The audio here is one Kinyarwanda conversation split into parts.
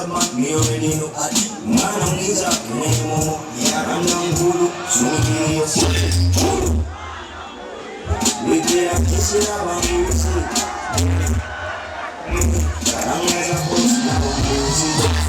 badman, me already know at man I'm Giza, me momo, yeah I'm young Hulu, so me yes. We get a kiss in our music. I'm as a host, now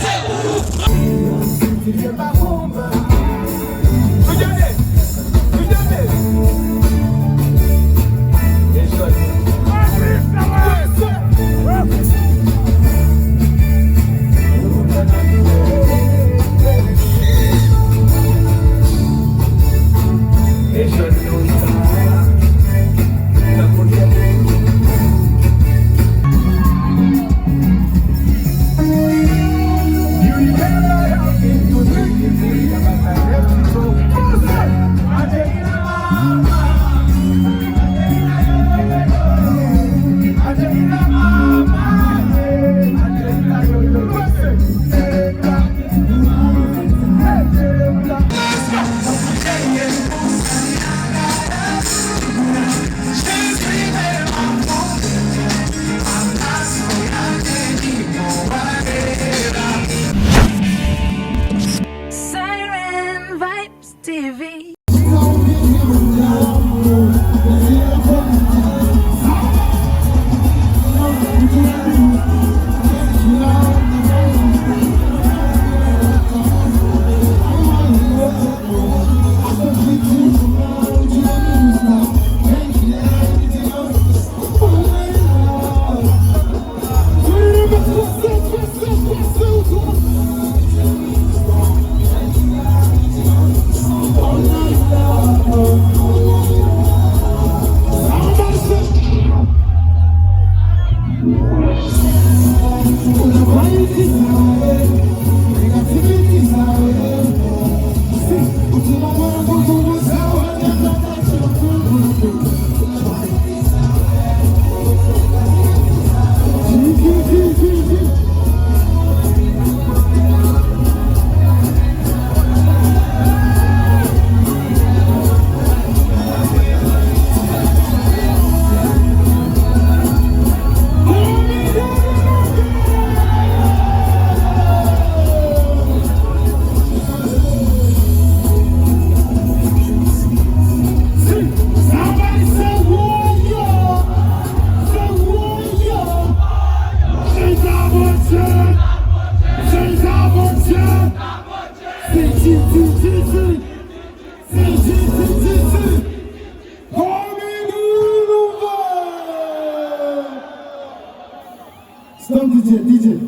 Stop DJ.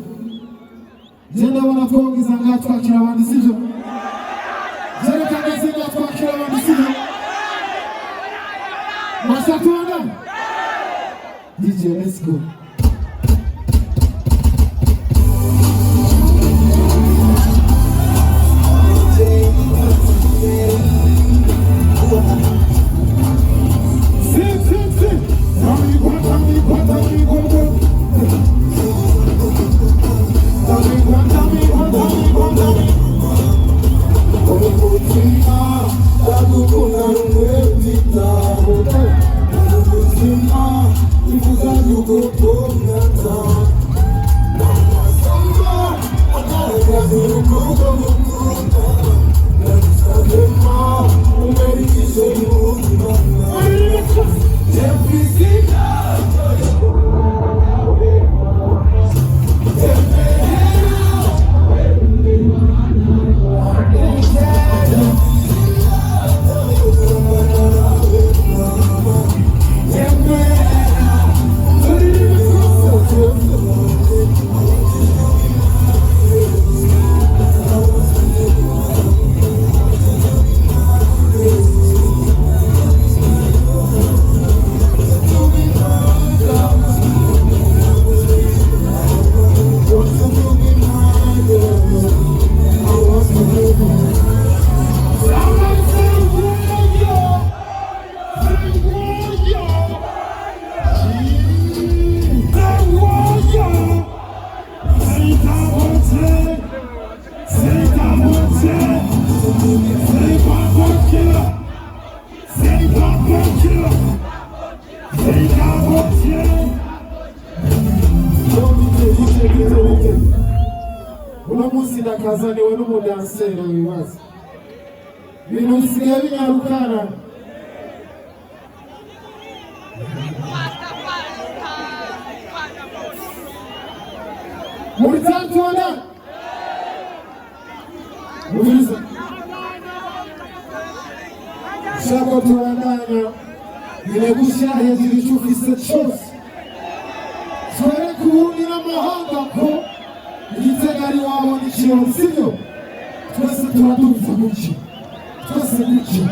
Jenda wanakuongeza ngatu kwa kila wandi sivyo? Jenda kagezi ngatu kwa kila wandi sivyo? Masatu wana? DJ, let's go. Go, uno munsi ndakazaniwe n'umudanseri wibaza ibintu bisigaye binyarukana muri tantona muriza shaka tuandanya ile gushyira hejuru icyo ufise cyose twere kuwumira amahanga ko igitega ari wabona ikirori sibyo twese turaduza gutya twese gutya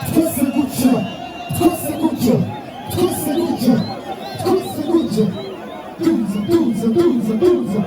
twese gutya twese gutya twese gutya twese gutya duza duza duza duza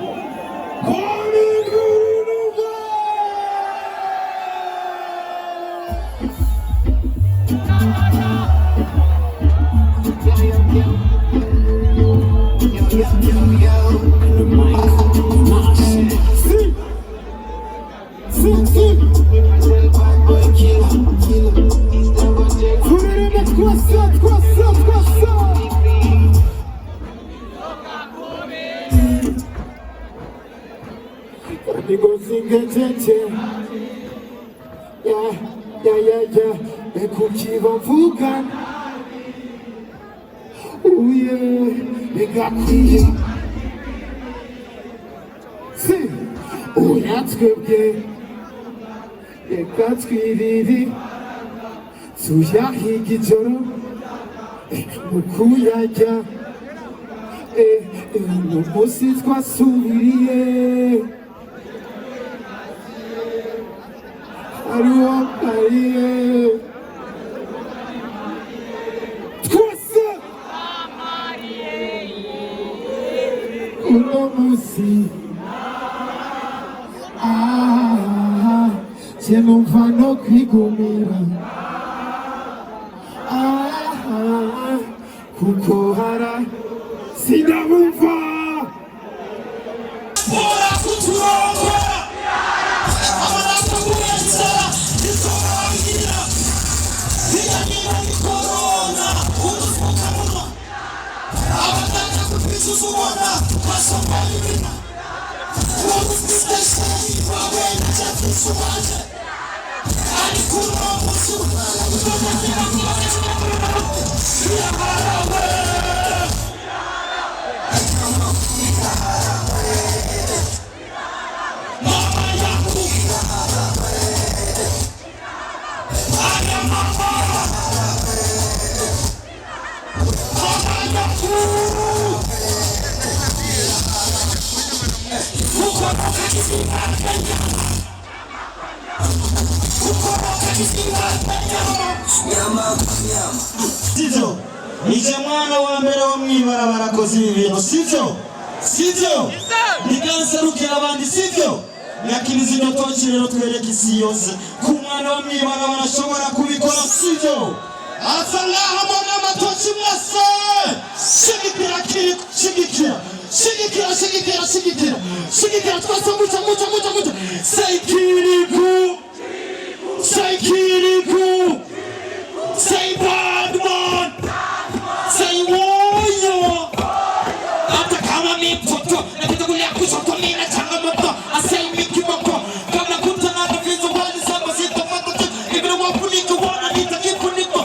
Suyahigijoro mukuyajya n'umunsi twasubiriye hariho mariye twese uno munsi sinumva no kwigumira kuko hara sinabumva Bora kuturongo Amarata kuwenza Nizorangira Biganira ni corona Udufukamunwa Abataka kupizuzubona Masomba ibina Udufukamunwa Wawena jatusuwaje Ani kurongo Suma Sivyo, nije mwana wa mbere wo mwibarabara akoze ibi bintu sivyo nikanserukira abandi sivyo nyakiriza ino toki rero twereka isi yose ku mwana wo mwibarabara ashobora kubikora sivyo asa ngaho mbona amatoki mwese shigikira Kirikou shigikira twese muca say Kirikou say Badman say Woyo hata kama mi mtoto napita kulia kushoto mi na changamoto asai miki moko kama kutana na vizu wali saba sitapata tu ibira wafuniko wana nitakifuniko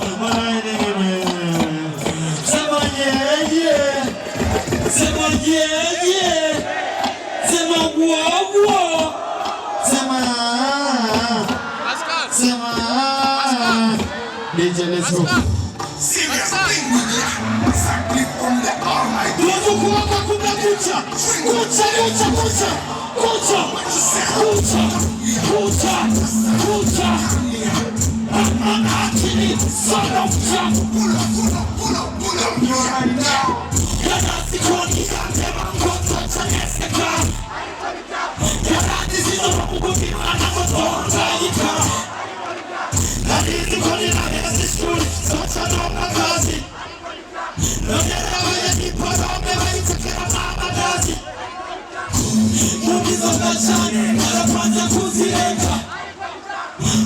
sema yeah sema wow sema DJ, let's go.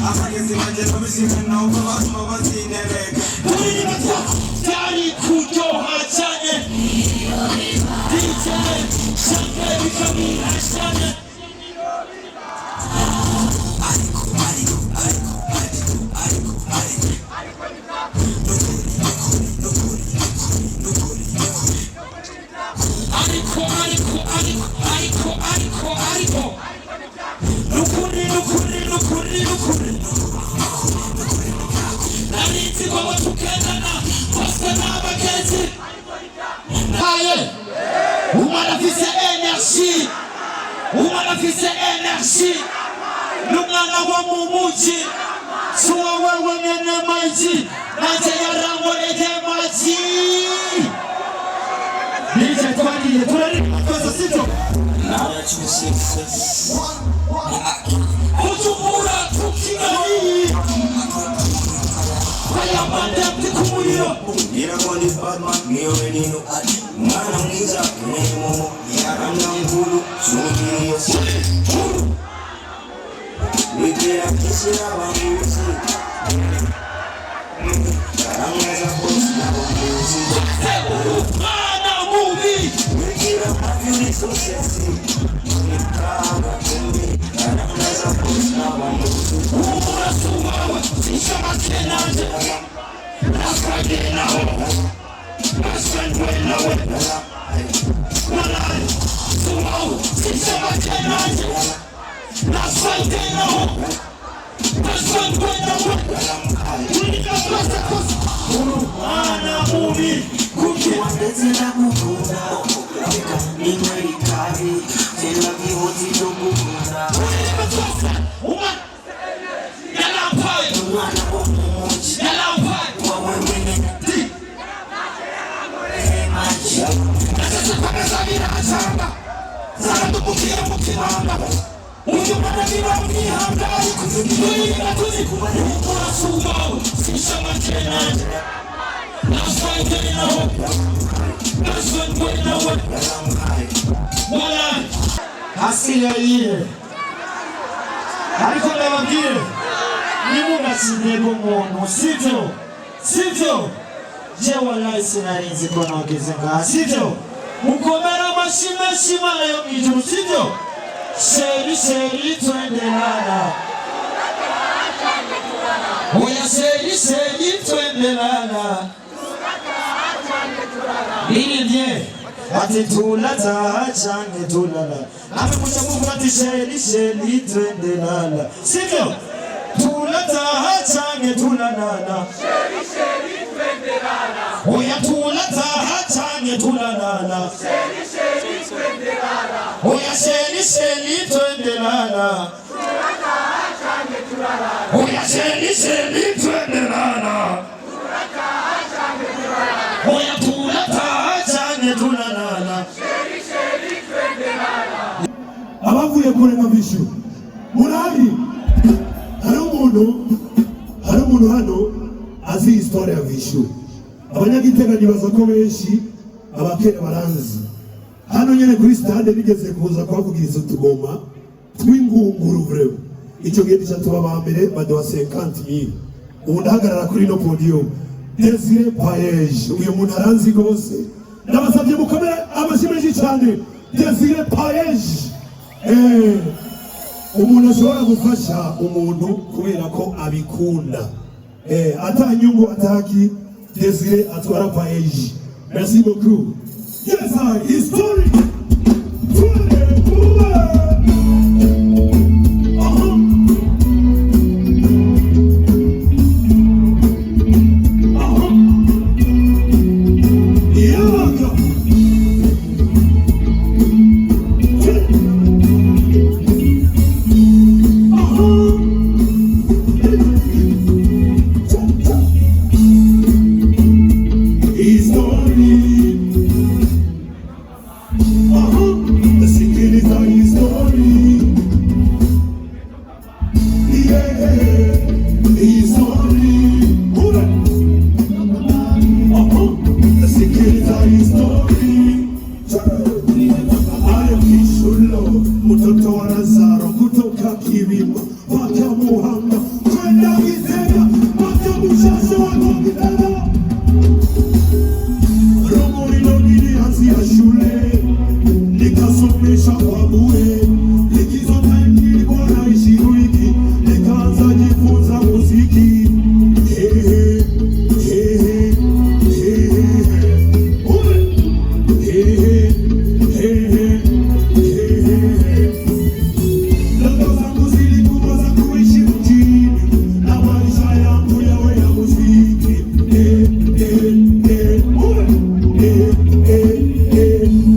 Amagezi magero bishimwe nawo babazinereka afise energy lumwana wa mumuji suwa wewe nene maji nanje yarango lege maji nije twaliye turari koza sito Kutumura tukigani Kaya mande mtikumulio Nira kwa ni Batman mi already know Mwana mwiza Nemo Yaranga mkulu Sumukiyo Wikira kisira wanguzi Yaranga za boss na wanguzi Mana movie Wikira mafyuri so sexy Nikaga kumbi Yaranga za boss na wanguzi Umura suwawa Sishama tenanje Nakagena ho Naswendwena we Walai Suwawa Sishama tenanje Naswendwena ho Naswendwena we Unika kosa kosa Mana movie Kuki Wandezela kukunda Nika Nimerikari Tela vihoti dokukunda Unika kosa Uma Yalampai Umana bomuji Yalampai Wawewene Di Nasasa kabeza vina achanga Zara tukukia mukimanga Uyumana vina mnihanga Uyina tuzikumane Umura suwawu Sishama tenanje Naswendwena ho Naswendwena ho Wala Hasile iye Ariko ndababwire Nimugashimyego umuntu sivyo je wallahi sinarinzi ko nogeze ngaha sivyo mukomera amashyi menshi Imana yo mwijuru sivyo sheri twendelana oya sheri twendelana Nilivye ati tulata change tulala Nami kucha Mungu ati sheri twendelana sivyo tulata change tulanana sheri twendelana oya tulata change tulanana sheri twendelana oya sheri twendelana tulata change tulanana oya sheri twendelana tulata change tulanana oya tulata change tulanana sheri twendelana abavuye kure nka Vichou murari hari umuntu hano azi historia ya Vichou abanyagitega nibaza ko benshi abakera baranzi hano nyene kuri stade bigeze kuza kwavugiriza utugoma tw'ingunguru vreo icyo gihe cyatuba bambere baduha 50,000 ubu ndahagarara kuri no podium Desire Payeje uyu muntu aranzi gose nabasabye mukomere amashyi menshi cyane Desire Payeje umuntu ashobora gufasha umuntu kubera ko abikunda atanyungu ataki Desire atwara Payeje merci beaucoup yes I history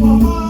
Mama,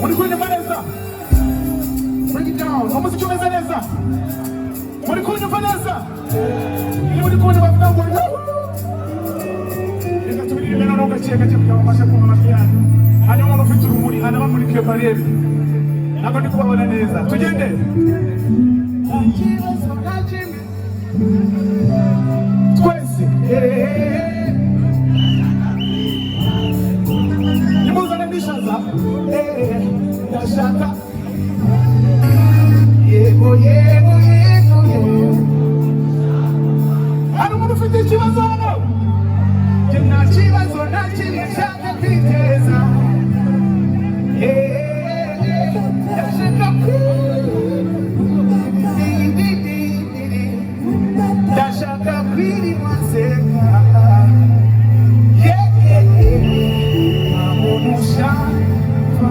muri kunyumva neza bring it down umuziki umeze neza muri kunyumva neza iyo muri kunyumva bavuga ngo reka tubirime noneho gake gake kugira ngo mbashe kumva amajwi yanyu hanyuma umuntu ufite urumuri anabamurikiye barebe ntabwo ndi kubabona neza tugende twese nimuzane ndishaza ndashaka yego yego yego yego hari umuntu ufite ikibazo hano njye nta kibazo nta kimwe nshaka kwiteza ndashaka ndashaka kwirima nseka nta muntu ushaka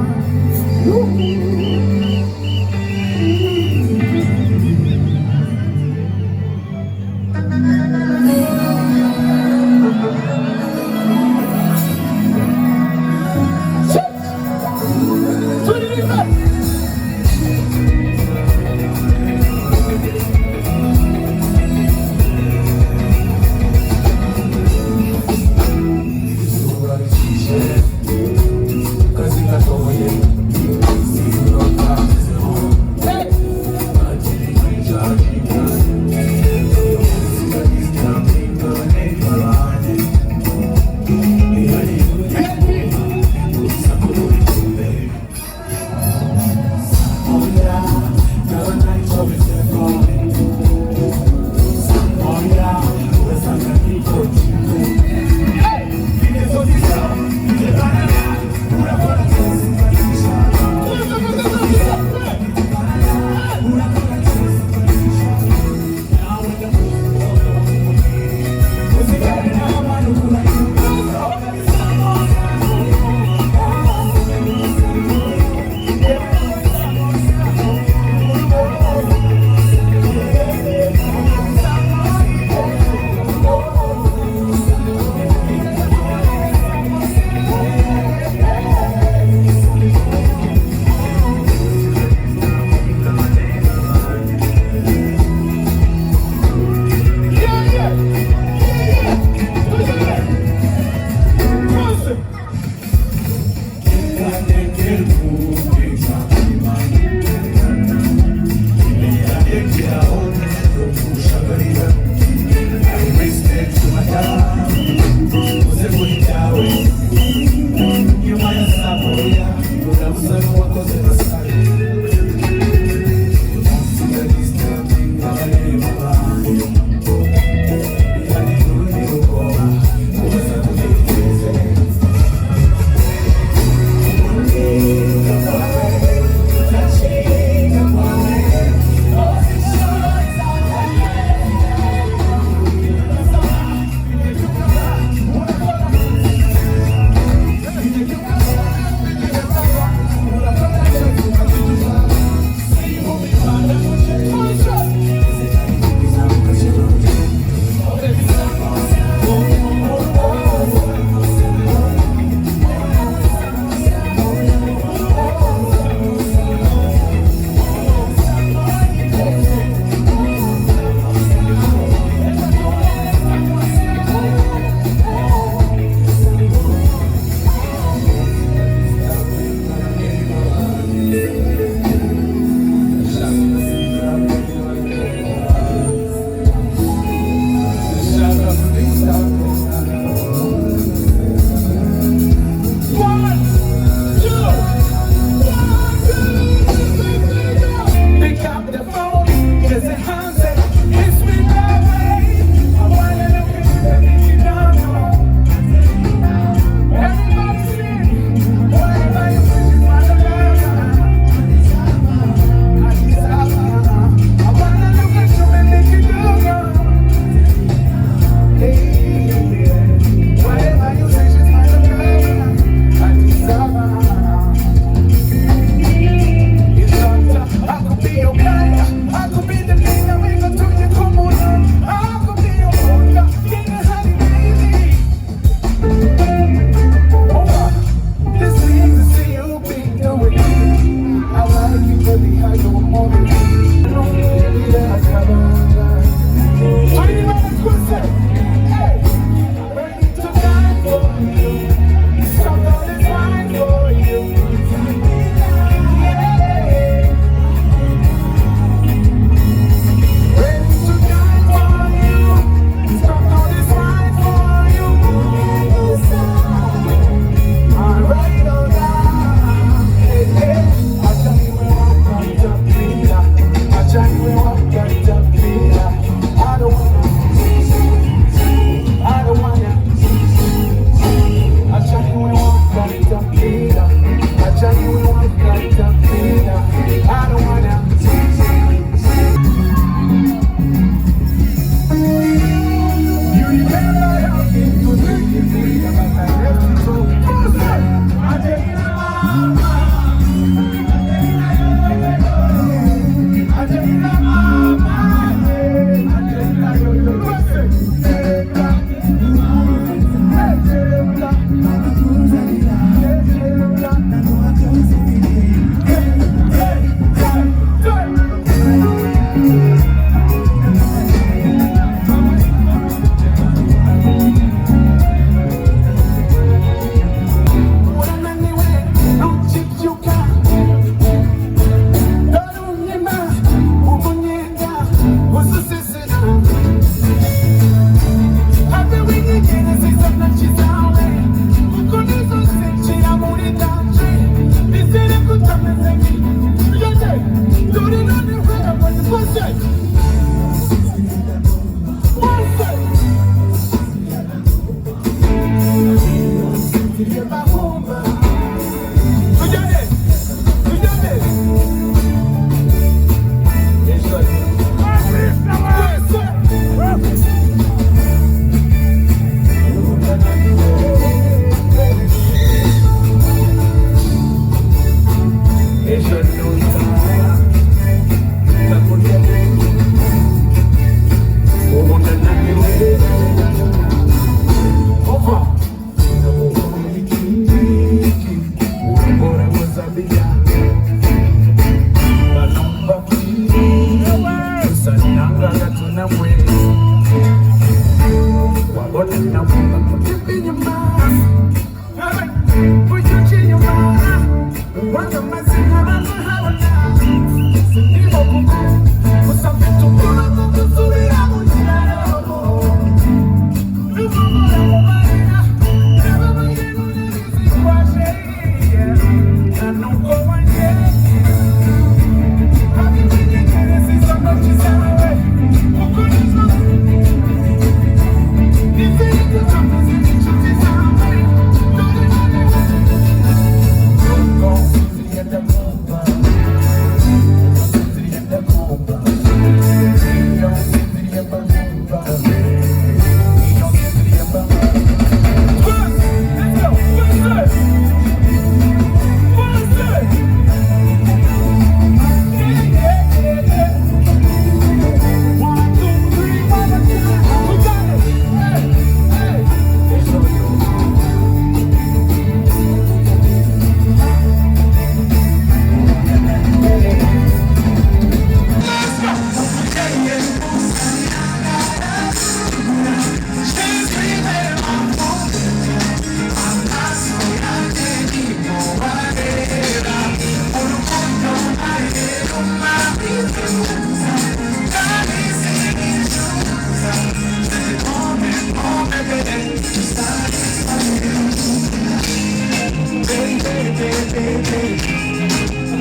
Baby, baby, baby, baby,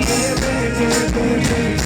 baby, baby, baby.